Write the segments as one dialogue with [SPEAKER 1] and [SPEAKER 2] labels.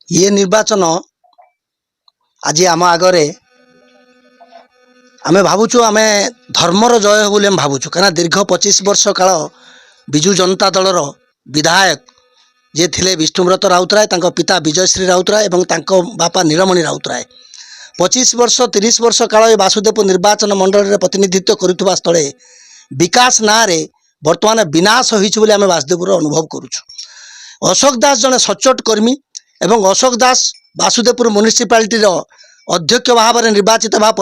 [SPEAKER 1] ये निर्वाचन आज आम आगे आम भावुँ आम धर्मर जय हो बोली भावुँ कहीं दीर्घ 25 वर्ष काल विजु जनता दलर विधायक जे थिले विष्णुव्रत राउतराय पिता विजयश्री राउतराय और बापा नीलमणि राउतराय 25 वर्ष 30 वर्ष काल वासुदेवपुर निर्वाचन मंडल प्रतिनिधित्व करुवा स्थले विकास ना रे बर्तमान विनाश होइछि आम वासुदेवपुर अनुभव करुछु। अशोक दास जड़े सचोट कर्मी एवं अशोक दास वासुदेवपुर म्युनिसिपालिटी अध्यक्ष भाव में निर्वाचित भाव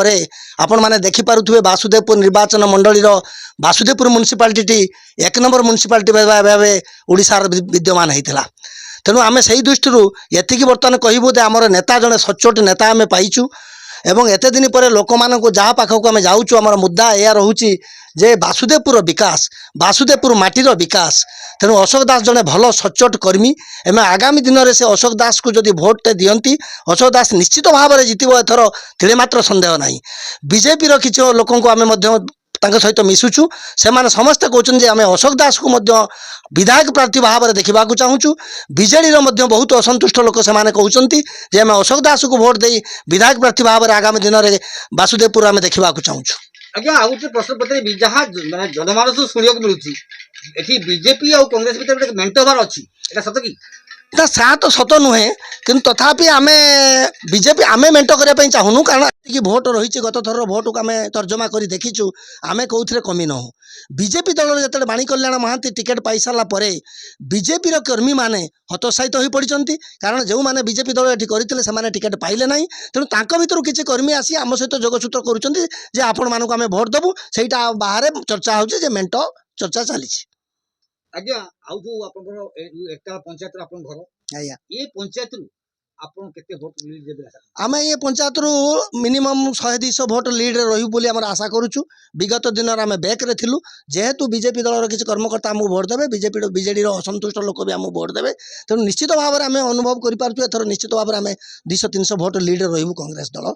[SPEAKER 1] आपण मैंने देखिपे वासुदेवपुर निर्वाचन मंडल वासुदेवपुर म्युनिसिपालिटी 1 नंबर म्युनिसिपालिटी भाव ओडिशार विद्यमान होता। तेणु आम से दृष्टि ये बर्तमान कहबू जे आमर नेता जड़े सचोट नेता आम पाइचु एवं एते दिन पर लोक मानक जहाँ पाखक आम जाऊँ आम मुद्दा यह रोचे जे वासुदेवपुर विकास वासुदेवपुर माटीर विकास। तेणु अशोक दास जड़े भल सचोट कर्मी एवं आगामी दिन में से अशोक दास को जदि भोटे दियंती अशोक दास निश्चित भाव में जितब एथर तिले मात्र संदेह ना। बीजेपी किसी लोक आम सहित मिशुचु से समस्ते कहते आम अशोक दास को विधायक प्रार्थी भाव में देखा चाहूँ। बीजेडी बहुत असंतुष्ट लोक से कहते आम अशोक दास को भोट दे विधायक प्रार्थी भाव में आगामी दिन में वासुदेवपुर आम देखा चाहूँ।
[SPEAKER 2] आज्ञा आ गोटे प्रश्न पचारे जहाँ माने जनमानस शुणा मिलूँ ये बीजेपी और कांग्रेस भितर मेंट हबार अच्छी सत कि
[SPEAKER 1] ना सा तो सत नुहे कि तथापि आम बीजेपी आम मेंट करने चाहूँ कारण ये भोट रही गत थर भोट को आम तर्जमा कर देखीचु आम कौन कमी नहूँ। बीजेपी दल जो बाणी कल्याण महांती टिकेट पाई सारापर बीजेपी कर्मी मैंने हतोत्साहित हो पड़ती कारण जो मैंने बीजेपी दल ये करते टिकेट पाइले ना। तेणु तांको भितर किसी कर्मी आसी आम सहित जोगसूत्र करुँच आपण मानक आम भोट देवु से बाहर चर्चा हो मेंट चर्चा चली।
[SPEAKER 2] आज्ञा आउ जो आपंकर पंचायत आपन घर
[SPEAKER 1] आज्ञा
[SPEAKER 2] ये पंचायत आपन केते वोट लीड देबे आशा
[SPEAKER 1] आम ये पंचायत रु मिनिमम 100-200 भोट लीड रही बोली आम आशा करुचु। विगत दिन आम बैक रे थिलु जेहेतु बीजेपी दलर किसी कर्मकर्ता आमको भोट देवे बीजेडी असंतुष्ट लोक भी आमको भोट देवे। तेणु निश्चित भाव में आम अनुभव कर एथर निश्चित भाव में 200-300 भोट लीड रही कांग्रेस दल